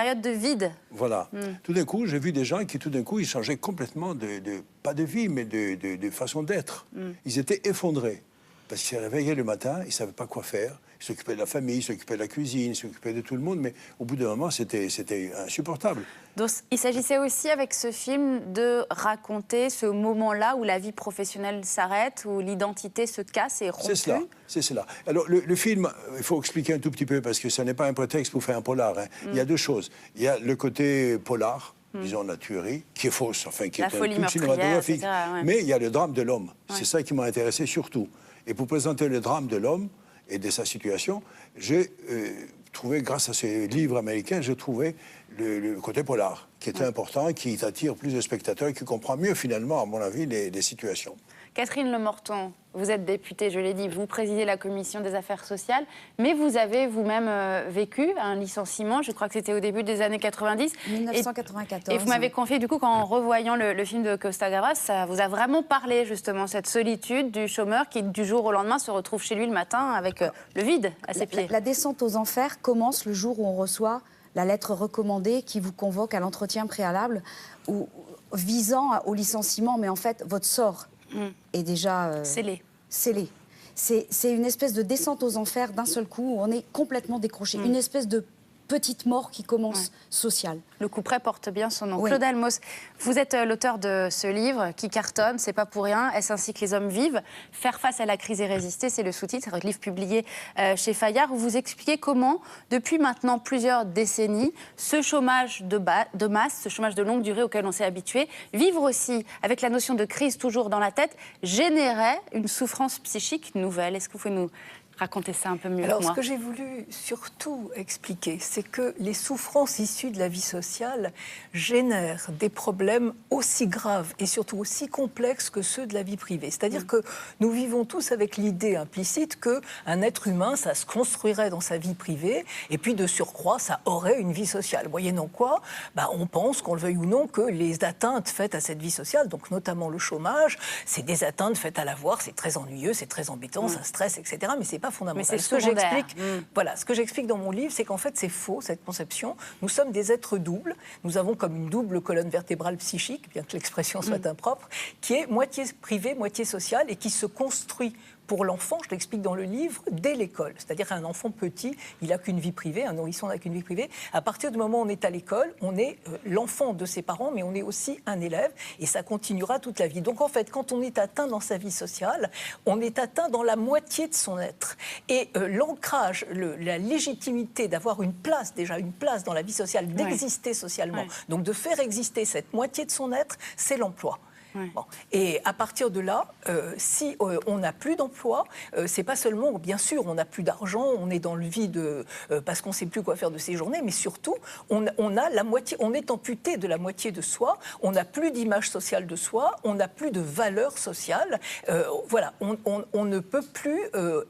Période de vide. Voilà. Tout d'un coup, j'ai vu des gens qui, tout d'un coup, ils changeaient complètement pas de vie, mais de façon d'être. Ils étaient effondrés. Parce qu'ils se réveillaient le matin, ils ne savaient pas quoi faire. Ils s'occupaient de la famille, ils s'occupaient de la cuisine, ils s'occupaient de tout le monde. Mais au bout d'un moment, c'était insupportable. Donc, il s'agissait aussi, avec ce film, de raconter ce moment-là où la vie professionnelle s'arrête, où l'identité se casse et est rompue. C'est cela. Alors, le film, il faut expliquer un tout petit peu, parce que ce n'est pas un prétexte pour faire un polar. Hein. Il y a deux choses. Il y a le côté polar, disons la tuerie, qui est fausse, enfin, qui est un truc cinématographique. Ouais. Mais il y a le drame de l'homme. Ouais. C'est ça qui m'a intéressé surtout. Et pour présenter le drame de l'homme et de sa situation, j'ai trouvé, grâce à ces livres américains, j'ai trouvé le côté polar, qui était important, qui attire plus de spectateurs et qui comprend mieux, finalement, à mon avis, les situations. Catherine Lemorton, vous êtes députée, je l'ai dit, vous présidez la commission des affaires sociales, mais vous avez vous-même vécu un licenciement, je crois que c'était au début des années 90. 1994. Et vous m'avez confié, du coup, qu'en revoyant le film de Costa Gavras, ça vous a vraiment parlé, justement, cette solitude du chômeur qui, du jour au lendemain, se retrouve chez lui le matin avec le vide à ses pieds. La descente aux enfers commence le jour où on reçoit la lettre recommandée qui vous convoque à l'entretien préalable, ou visant au licenciement, mais en fait, votre sort est déjà scellé. C'est une espèce de descente aux enfers d'un seul coup, où on est complètement décroché. Une espèce de petite mort qui commence sociale. Le couperet porte bien son nom. Oui. Claude Almos, vous êtes l'auteur de ce livre qui cartonne, c'est pas pour rien, Est-ce ainsi que les hommes vivent? Faire face à la crise et résister, c'est le sous-titre, un livre publié chez Fayard, où vous expliquez comment, depuis maintenant plusieurs décennies, ce chômage de masse, ce chômage de longue durée auquel on s'est habitué, vivre aussi avec la notion de crise toujours dans la tête, générait une souffrance psychique nouvelle. Est-ce que vous pouvez nous racontez ça un peu mieux. Alors, ce que j'ai voulu surtout expliquer, c'est que les souffrances issues de la vie sociale génèrent des problèmes aussi graves et surtout aussi complexes que ceux de la vie privée. C'est-à-dire que nous vivons tous avec l'idée implicite qu'un être humain, ça se construirait dans sa vie privée et puis de surcroît, ça aurait une vie sociale. Moyennant quoi, on pense, qu'on le veuille ou non, que les atteintes faites à cette vie sociale, donc notamment le chômage, c'est des atteintes faites à l'avoir, c'est très ennuyeux, c'est très embêtant, ça stresse, etc. Mais c'est pas fondamental. Mais c'est ce que j'explique. Voilà, ce que j'explique dans mon livre, c'est qu'en fait, c'est faux, cette conception. Nous sommes des êtres doubles. Nous avons comme une double colonne vertébrale psychique, bien que l'expression soit impropre, qui est moitié privée, moitié sociale et qui se construit pour l'enfant, je l'explique dans le livre, dès l'école. C'est-à-dire qu'un enfant petit, il n'a qu'une vie privée, un nourrisson n'a qu'une vie privée. À partir du moment où on est à l'école, on est l'enfant de ses parents, mais on est aussi un élève, et ça continuera toute la vie. Donc en fait, quand on est atteint dans sa vie sociale, on est atteint dans la moitié de son être. Et l'ancrage, la légitimité d'avoir une place, déjà une place dans la vie sociale, d'exister socialement, donc de faire exister cette moitié de son être, c'est l'emploi. Bon. Et à partir de là, si on n'a plus d'emploi, c'est pas seulement, bien sûr, on n'a plus d'argent, on est dans le vide parce qu'on ne sait plus quoi faire de ses journées, mais surtout, on a la moitié, on est amputé de la moitié de soi, on n'a plus d'image sociale de soi, on n'a plus de valeur sociale. Voilà, on ne peut plus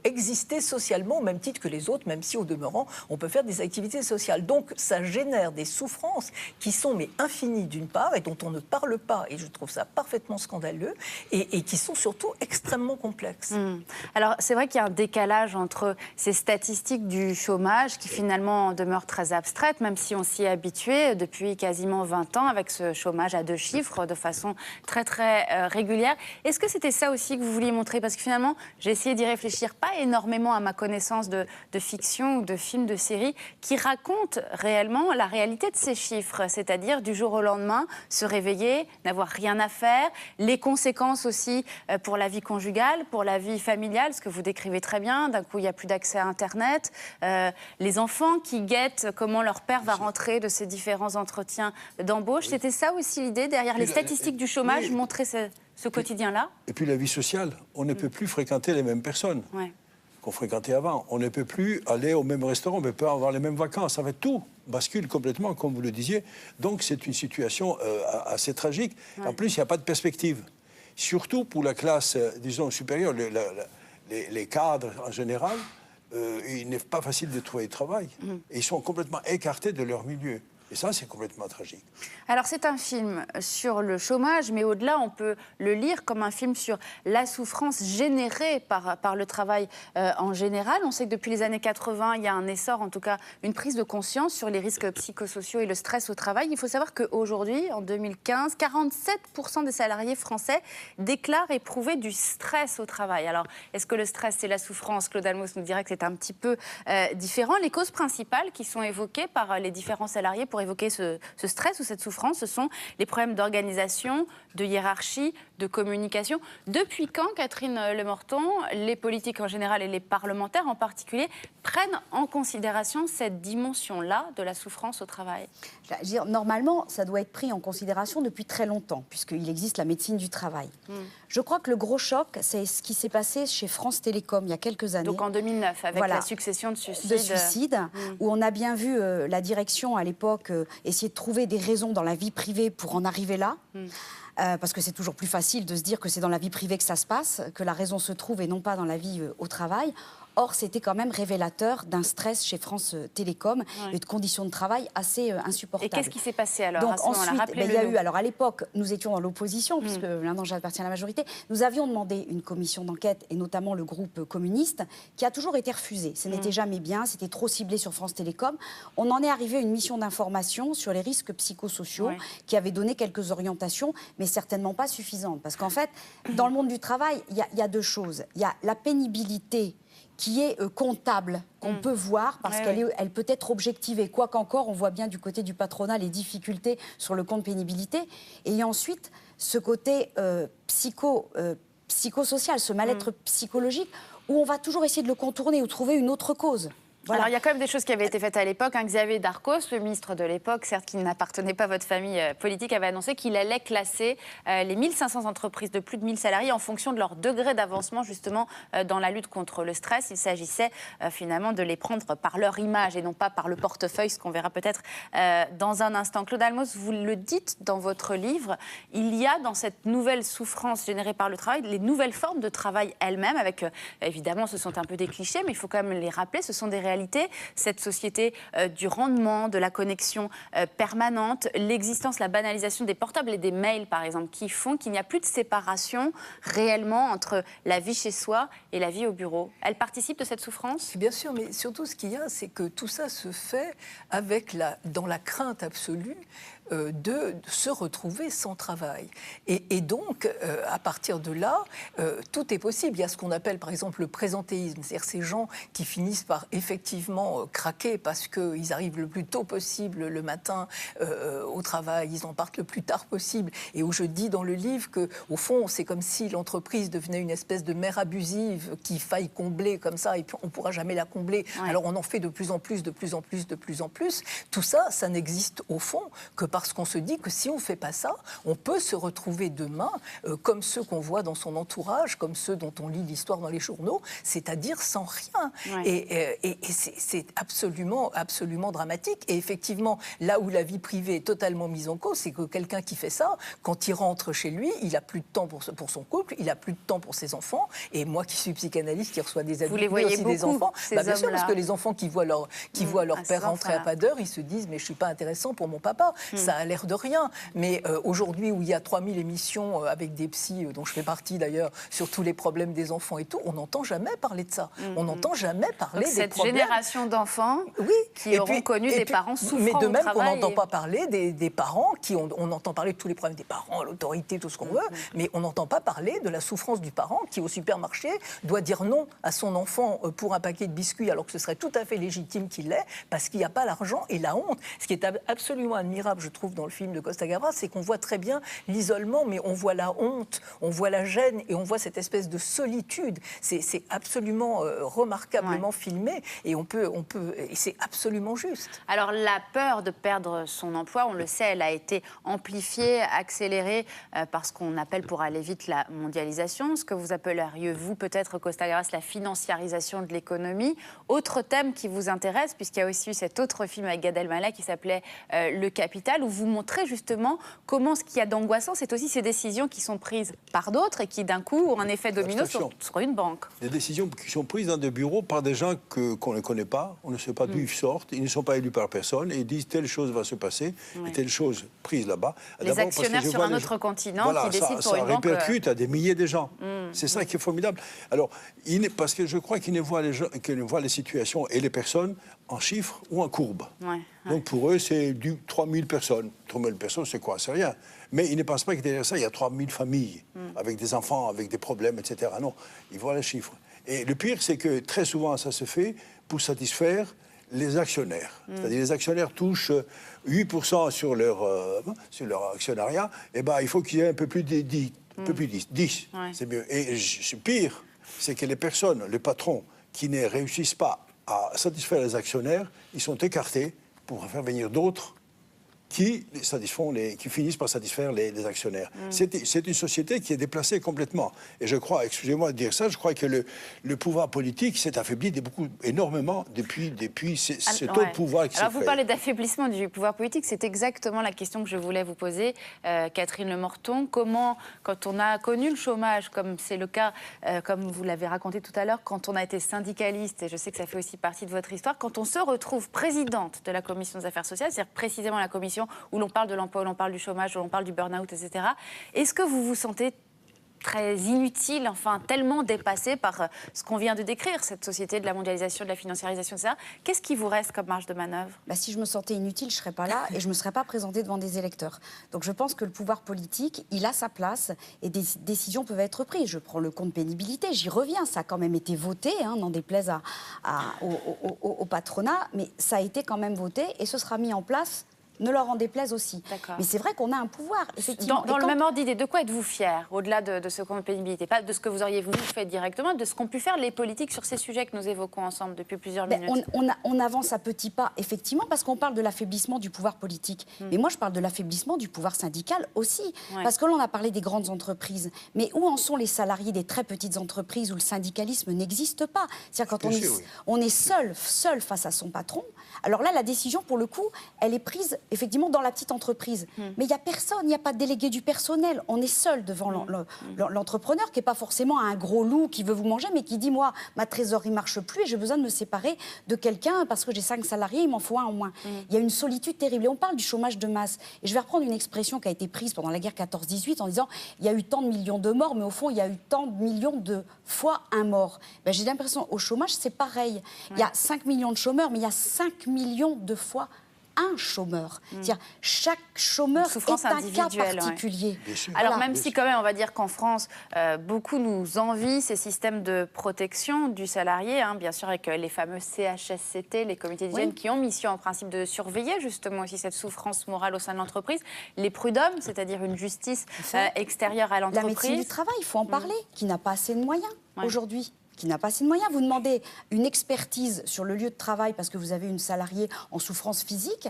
exister socialement au même titre que les autres, même si au demeurant, on peut faire des activités sociales. Donc, ça génère des souffrances qui sont mais infinies d'une part et dont on ne parle pas. Et je trouve ça parfaitement scandaleux et qui sont surtout extrêmement complexes. Alors, c'est vrai qu'il y a un décalage entre ces statistiques du chômage qui finalement demeurent très abstraites, même si on s'y est habitué depuis quasiment 20 ans avec ce chômage à 2 chiffres de façon très, très régulière. Est-ce que c'était ça aussi que vous vouliez montrer? Parce que finalement, j'ai essayé d'y réfléchir, pas énormément à ma connaissance de fiction ou de films, de séries, qui racontent réellement la réalité de ces chiffres, c'est-à-dire du jour au lendemain, se réveiller, n'avoir rien à faire, les conséquences aussi pour la vie conjugale, pour la vie familiale, ce que vous décrivez très bien, d'un coup il n'y a plus d'accès à Internet, les enfants qui guettent comment leur père va rentrer de ces différents entretiens d'embauche. C'était ça aussi l'idée derrière les statistiques du chômage, montrer ce quotidien-là. Et puis la vie sociale, on ne peut plus fréquenter les mêmes personnes qu'on fréquentait avant. On ne peut plus aller au même restaurant, on ne peut pas avoir les mêmes vacances. Ça va tout bascule complètement, comme vous le disiez. Donc c'est une situation assez tragique. En plus, il n'y a pas de perspective. Surtout pour la classe, disons, supérieure, les cadres en général, il n'est pas facile de trouver du travail. Et ils sont complètement écartés de leur milieu. Et ça, c'est complètement tragique. Alors, c'est un film sur le chômage, mais au-delà, on peut le lire comme un film sur la souffrance générée par le travail en général. On sait que depuis les années 80, il y a un essor, en tout cas une prise de conscience sur les risques psychosociaux et le stress au travail. Il faut savoir qu'aujourd'hui, en 2015, 47% des salariés français déclarent éprouver du stress au travail. Alors, est-ce que le stress, c'est la souffrance? Claude Almos nous dirait que c'est un petit peu différent. Les causes principales qui sont évoquées par les différents salariés pour évoquer ce stress ou cette souffrance, ce sont les problèmes d'organisation, de hiérarchie, de communication. Depuis quand, Catherine Lemorton, les politiques en général et les parlementaires en particulier prennent en considération cette dimension-là de la souffrance au travail? Je veux dire, normalement, ça doit être pris en considération depuis très longtemps, puisqu'il existe la médecine du travail. Je crois que le gros choc, c'est ce qui s'est passé chez France Télécom il y a quelques années. Donc en 2009, avec la succession de suicides. Où on a bien vu la direction, à l'époque, essayer de trouver des raisons dans la vie privée pour en arriver là. Parce que c'est toujours plus facile de se dire que c'est dans la vie privée que ça se passe, que la raison se trouve et non pas dans la vie au travail. Or, c'était quand même révélateur d'un stress chez France Télécom et de conditions de travail assez insupportables. Et qu'est-ce qui s'est passé alors? Donc à ce moment-là, ensuite, il y a eu, alors à l'époque, nous étions dans l'opposition, puisque maintenant j'appartiens à la majorité, nous avions demandé une commission d'enquête, et notamment le groupe communiste, qui a toujours été refusée. Ce n'était jamais bien, c'était trop ciblé sur France Télécom. On en est arrivé à une mission d'information sur les risques psychosociaux, qui avait donné quelques orientations, mais certainement pas suffisantes. Parce qu'en fait, dans le monde du travail, il y a deux choses. Il y a la pénibilité qui est comptable, qu'on peut voir, parce qu'elle peut être objectivée. Quoi qu'encore, on voit bien du côté du patronat les difficultés sur le compte pénibilité. Et ensuite, ce côté psychosocial, ce mal-être psychologique, où on va toujours essayer de le contourner ou trouver une autre cause. Voilà. Alors, il y a quand même des choses qui avaient été faites à l'époque. Xavier Darcos, le ministre de l'époque, certes qui n'appartenait pas à votre famille politique, avait annoncé qu'il allait classer les 1500 entreprises de plus de 1000 salariés en fonction de leur degré d'avancement, justement, dans la lutte contre le stress. Il s'agissait finalement de les prendre par leur image et non pas par le portefeuille, ce qu'on verra peut-être dans un instant. Claude Almos, vous le dites dans votre livre, il y a dans cette nouvelle souffrance générée par le travail, les nouvelles formes de travail elles-mêmes, avec, évidemment, ce sont un peu des clichés, mais il faut quand même les rappeler, ce sont des réalités. Cette société du rendement, de la connexion permanente, l'existence, la banalisation des portables et des mails, par exemple, qui font qu'il n'y a plus de séparation réellement entre la vie chez soi et la vie au bureau. Elle participe de cette souffrance? Bien sûr, mais surtout ce qu'il y a, c'est que tout ça se fait dans la crainte absolue de se retrouver sans travail. Et donc, à partir de là, tout est possible. Il y a ce qu'on appelle, par exemple, le présentéisme, c'est-à-dire ces gens qui finissent par effectivement craquer parce qu'ils arrivent le plus tôt possible le matin au travail, ils en partent le plus tard possible. Et où je dis dans le livre qu'au fond, c'est comme si l'entreprise devenait une espèce de mère abusive qu'il faille combler comme ça, et puis on ne pourra jamais la combler. Alors on en fait de plus en plus, de plus en plus, de plus en plus. Tout ça, ça n'existe au fond que parce qu'on se dit que si on ne fait pas ça, on peut se retrouver demain comme ceux qu'on voit dans son entourage, comme ceux dont on lit l'histoire dans les journaux, c'est-à-dire sans rien. Et c'est absolument, absolument dramatique. Et effectivement, là où la vie privée est totalement mise en cause, c'est que quelqu'un qui fait ça, quand il rentre chez lui, il n'a plus de temps pour son couple, il n'a plus de temps pour ses enfants. Et moi qui suis psychanalyste, qui reçois des adultes, mais aussi des enfants, bien sûr, parce que les enfants qui voient leur père rentrer à pas d'heure, ils se disent « mais je ne suis pas intéressant pour mon papa ». Ça a l'air de rien. Mais aujourd'hui, où il y a 3000 émissions avec des psys, dont je fais partie d'ailleurs, sur tous les problèmes des enfants et tout, on n'entend jamais parler de ça. On n'entend jamais parler des cette problèmes. Génération d'enfants qui auront connu des parents souffrant mais de même au qu'on travail. n'entend pas parler des parents on entend parler de tous les problèmes des parents, l'autorité, tout ce qu'on veut, mais on n'entend pas parler de la souffrance du parent qui, au supermarché, doit dire non à son enfant pour un paquet de biscuits, alors que ce serait tout à fait légitime qu'il l'ait, parce qu'il n'y a pas l'argent et la honte. Ce qui est absolument admirable, je trouve, dans le film de Costa Gavras, c'est qu'on voit très bien l'isolement, mais on voit la honte, on voit la gêne et on voit cette espèce de solitude. C'est absolument remarquablement filmé et et c'est absolument juste. Alors la peur de perdre son emploi, on le sait, elle a été amplifiée, accélérée par ce qu'on appelle, pour aller vite, la mondialisation, ce que vous appelleriez, vous peut-être, Costa Gavras, la financiarisation de l'économie. Autre thème qui vous intéresse, puisqu'il y a aussi eu cet autre film avec Gad Elmaleh qui s'appelait Le Capital. syndical où vous montrez justement comment ce qu'il y a d'angoissant, c'est aussi ces décisions qui sont prises par d'autres et qui d'un coup ont un effet domino sur une banque. Des décisions qui sont prises dans des bureaux par des gens qu'on ne connaît pas, on ne sait pas d'où ils sortent, ils ne sont pas élus par personne et ils disent telle chose va se passer et telle chose prise là-bas. Les actionnaires sur un autre continent qui décident pour une banque... Ça répercute à des milliers de gens. C'est ça qui est formidable. Alors, parce que je crois qu'ils ne voient les situations et les personnes en chiffres ou en courbes. Donc pour eux, c'est 3000 personnes. 3000 personnes, c'est quoi? C'est rien. Mais ils ne pensent pas que derrière ça, il y a 3000 familles, avec des enfants, avec des problèmes, etc. Non, ils voient les chiffres. Et le pire, c'est que très souvent, ça se fait pour satisfaire les actionnaires. C'est-à-dire les actionnaires touchent 8% sur leur actionnariat, et ben, il faut qu'il y ait un peu plus de 10. Un peu plus 10. C'est mieux. Et pire, c'est que les personnes, les patrons, qui ne réussissent pas à satisfaire les actionnaires, ils sont écartés pour faire venir d'autres qui finissent par satisfaire les actionnaires. C'est une société qui est déplacée complètement. Et je crois, excusez-moi de dire ça, je crois que le pouvoir politique s'est affaibli énormément depuis ce taux de pouvoir qui s'est fait. Alors vous parlez d'affaiblissement du pouvoir politique, c'est exactement la question que je voulais vous poser, Catherine Lemorton. Comment, quand on a connu le chômage, comme c'est le cas, comme vous l'avez raconté tout à l'heure, quand on a été syndicaliste, et je sais que ça fait aussi partie de votre histoire, quand on se retrouve présidente de la commission des affaires sociales, c'est-à-dire précisément la commission où l'on parle de l'emploi, où l'on parle du chômage, où l'on parle du burn-out, etc. Est-ce que vous vous sentez très inutile, enfin tellement dépassé par ce qu'on vient de décrire, cette société de la mondialisation, de la financiarisation, etc. Qu'est-ce qui vous reste comme marge de manœuvre? Si je me sentais inutile, je ne serais pas là et je ne me serais pas présentée devant des électeurs. Donc je pense que le pouvoir politique, il a sa place et des décisions peuvent être prises. Je prends le compte pénibilité, j'y reviens, ça a quand même été voté, n'en déplaise au patronat, mais ça a été quand même voté et ce sera mis en place. Ne leur en déplaise aussi. Mais c'est vrai qu'on a un pouvoir, effectivement. Dans le même ordre d'idée, de quoi êtes-vous fier, au-delà de ce compte pénibilité? Pas de ce que vous auriez voulu faire directement, de ce qu'ont pu faire les politiques sur ces sujets que nous évoquons ensemble depuis plusieurs minutes. On avance à petits pas, effectivement, parce qu'on parle de l'affaiblissement du pouvoir politique. Mais moi, je parle de l'affaiblissement du pouvoir syndical aussi. Parce que là, on a parlé des grandes entreprises. Mais où en sont les salariés des très petites entreprises où le syndicalisme n'existe pas? C'est-à-dire quand on est seul face à son patron, alors là, la décision, pour le coup, elle est prise effectivement dans la petite entreprise. Mais il n'y a personne, il n'y a pas de délégué du personnel. On est seul devant l'entrepreneur qui n'est pas forcément un gros loup qui veut vous manger, mais qui dit, moi, ma trésorerie ne marche plus et j'ai besoin de me séparer de quelqu'un parce que j'ai 5 salariés, il m'en faut un en moins. Il y a une solitude terrible. Et on parle du chômage de masse. Et je vais reprendre une expression qui a été prise pendant la guerre 14-18 en disant, il y a eu tant de millions de morts, mais au fond, il y a eu tant de millions de fois un mort. J'ai l'impression, au chômage, c'est pareil. Il y a 5 millions de chômeurs, mais il y a 5 millions de fois un chômeur. C'est-à-dire chaque chômeur est un cas particulier. Alors même si quand même on va dire qu'en France, beaucoup nous envient ces systèmes de protection du salarié, bien sûr avec les fameux CHSCT, les comités d'hygiène qui ont mission en principe de surveiller justement aussi cette souffrance morale au sein de l'entreprise. Les prud'hommes, c'est-à-dire une justice extérieure à l'entreprise. La médecine du travail, il faut en parler, qui n'a pas assez de moyens aujourd'hui. Qui n'a pas assez de moyens. Vous demandez une expertise sur le lieu de travail parce que vous avez une salariée en souffrance physique.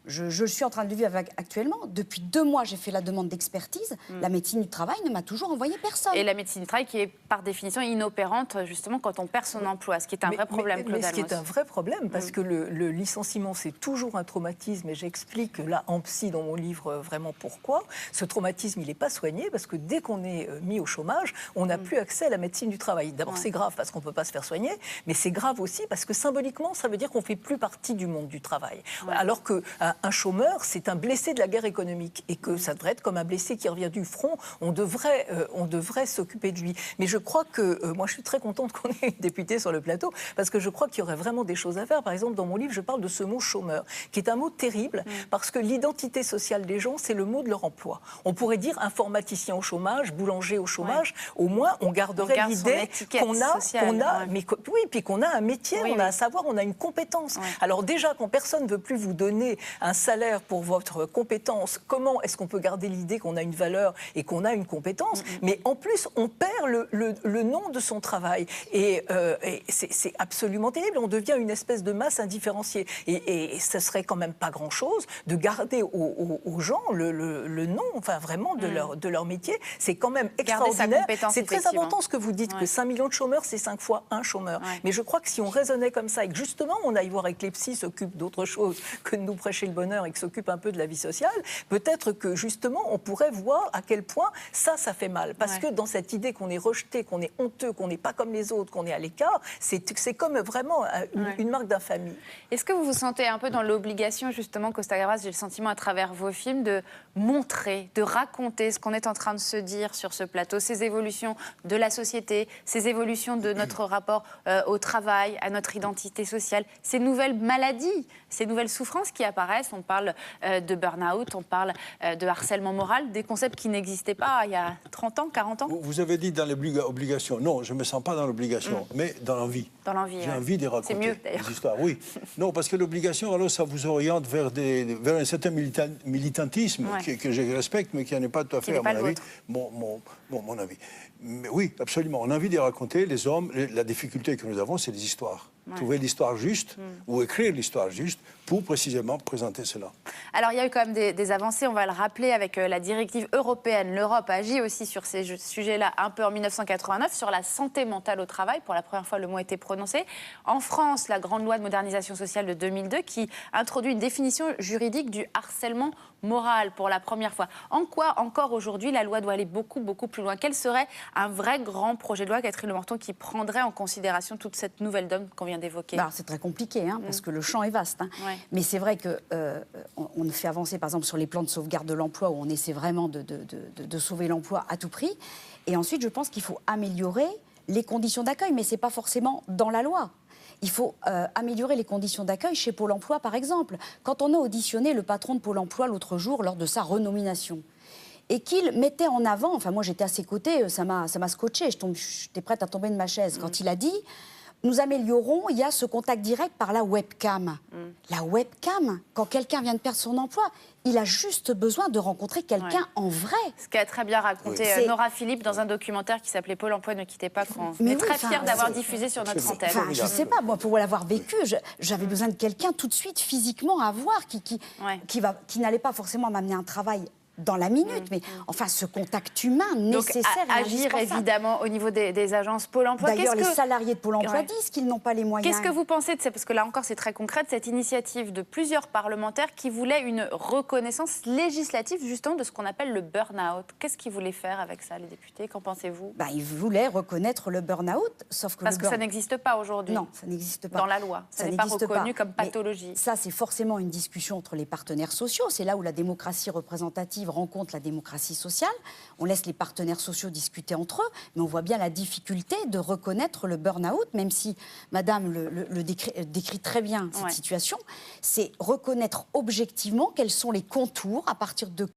Je suis en train de le vivre actuellement. Depuis 2 mois, j'ai fait la demande d'expertise. La médecine du travail ne m'a toujours envoyé personne. Et la médecine du travail qui est par définition inopérante, justement, quand on perd son emploi, ce qui est un vrai problème, Claude Almos. Ce qui est un vrai problème, parce que le licenciement, c'est toujours un traumatisme, et j'explique là en psy dans mon livre vraiment pourquoi. Ce traumatisme, il n'est pas soigné, parce que dès qu'on est mis au chômage, on n'a plus accès à la médecine du travail. D'abord, c'est grave parce qu'on ne peut pas se faire soigner, mais c'est grave aussi parce que symboliquement, ça veut dire qu'on ne fait plus partie du monde du travail. Alors que un chômeur, c'est un blessé de la guerre économique et que ça devrait être comme un blessé qui revient du front. On devrait s'occuper de lui. Mais je crois que, moi je suis très contente qu'on ait une députée sur le plateau parce que je crois qu'il y aurait vraiment des choses à faire. Par exemple, dans mon livre, je parle de ce mot chômeur, qui est un mot terrible parce que l'identité sociale des gens, c'est le mot de leur emploi. On pourrait dire informaticien au chômage, boulanger au chômage. Au moins, on garderait l'idée qu'on a un métier, on a un savoir, on a une compétence. Alors déjà, quand personne ne veut plus vous donner un salaire pour votre compétence, comment est-ce qu'on peut garder l'idée qu'on a une valeur et qu'on a une compétence? Mais en plus, on perd le nom de son travail. Et c'est absolument terrible. On devient une espèce de masse indifférenciée. Et ce serait quand même pas grand-chose de garder aux gens le nom, enfin vraiment, de leur métier. C'est quand même extraordinaire. C'est très important ce que vous dites, que 5 millions de chômeurs, c'est 5 fois un chômeur. Mais je crois que si on raisonnait comme ça et que justement on aille voir avec les psys s'occupent d'autre chose que de nous prêcher le le bonheur et qui s'occupe un peu de la vie sociale, peut-être que justement on pourrait voir à quel point ça fait mal. Parce que dans cette idée qu'on est rejeté, qu'on est honteux, qu'on n'est pas comme les autres, qu'on est à l'écart, c'est comme vraiment une marque d'infamie. Est-ce que vous vous sentez un peu dans l'obligation, justement, Costa Gavras, j'ai le sentiment à travers vos films, de montrer, de raconter ce qu'on est en train de se dire sur ce plateau, ces évolutions de la société, ces évolutions de notre rapport au travail, à notre identité sociale, ces nouvelles maladies, ces nouvelles souffrances qui apparaissent. On parle de burn-out, on parle de harcèlement moral, des concepts qui n'existaient pas il y a 30 ans, 40 ans. Vous avez dit dans l'obligation. Non, je ne me sens pas dans l'obligation, mais dans l'envie. Dans l'envie, j'ai envie de raconter. C'est mieux, d'ailleurs. Des histoires, oui. Non, parce que l'obligation, alors, ça vous oriente vers un certain militantisme que je respecte, mais qui n'est pas tout à fait, à mon avis, mon avis. Mais oui, absolument. On a envie de raconter, les hommes, la difficulté que nous avons, c'est les histoires. Trouver l'histoire juste ou écrire l'histoire juste pour précisément présenter cela. Alors, il y a eu quand même des avancées, on va le rappeler, avec la directive européenne. L'Europe agit aussi sur ces sujets-là un peu en 1989, sur la santé mentale au travail. Pour la première fois, le mot a été prononcé. En France, la grande loi de modernisation sociale de 2002 qui introduit une définition juridique du harcèlement moral pour la première fois. En quoi, encore aujourd'hui, la loi doit aller beaucoup, beaucoup plus loin? Quel serait un vrai grand projet de loi, Catherine Le Morton, qui prendrait en considération toute cette nouvelle donne qu'on vient d'évoquer? C'est très compliqué, parce que le champ est vaste. Mais c'est vrai qu'on fait avancer, par exemple, sur les plans de sauvegarde de l'emploi, où on essaie vraiment de sauver l'emploi à tout prix. Et ensuite, je pense qu'il faut améliorer les conditions d'accueil, mais ce n'est pas forcément dans la loi. Il faut améliorer les conditions d'accueil chez Pôle emploi, par exemple. Quand on a auditionné le patron de Pôle emploi l'autre jour, lors de sa renomination, et qu'il mettait en avant, enfin moi j'étais à ses côtés, ça m'a scotché, j'étais prête à tomber de ma chaise, quand il a dit « Nous améliorons, il y a ce contact direct par la webcam ». La webcam, quand quelqu'un vient de perdre son emploi, il a juste besoin de rencontrer quelqu'un en vrai. Ce qu'a très bien raconté Nora Philippe dans un documentaire qui s'appelait « Pôle emploi ne quittez pas », qu'on est très fiers d'avoir diffusé sur notre antenne. Je ne sais pas, moi, pour l'avoir vécu, j'avais besoin de quelqu'un tout de suite, physiquement, à voir, qui n'allait pas forcément m'amener un travail dans la minute, mais enfin ce contact humain nécessaire. Donc, agir évidemment au niveau des agences Pôle emploi. D'ailleurs, les salariés de Pôle emploi disent qu'ils n'ont pas les moyens. Qu'est-ce que vous pensez de ça? Parce que là encore, c'est très concret, de cette initiative de plusieurs parlementaires qui voulaient une reconnaissance législative justement de ce qu'on appelle le burn-out. Qu'est-ce qu'ils voulaient faire avec ça, les députés? Qu'en pensez-vous? Ils voulaient reconnaître le burn-out, sauf que parce que ça n'existe pas aujourd'hui. Non, ça n'existe pas. Dans la loi, ça n'est pas reconnu comme pathologie. Mais ça, c'est forcément une discussion entre les partenaires sociaux. C'est là où la démocratie représentative rencontre la démocratie sociale. On laisse les partenaires sociaux discuter entre eux, mais on voit bien la difficulté de reconnaître le burn-out, même si Madame le décrit très bien, cette situation. C'est reconnaître objectivement quels sont les contours, à partir de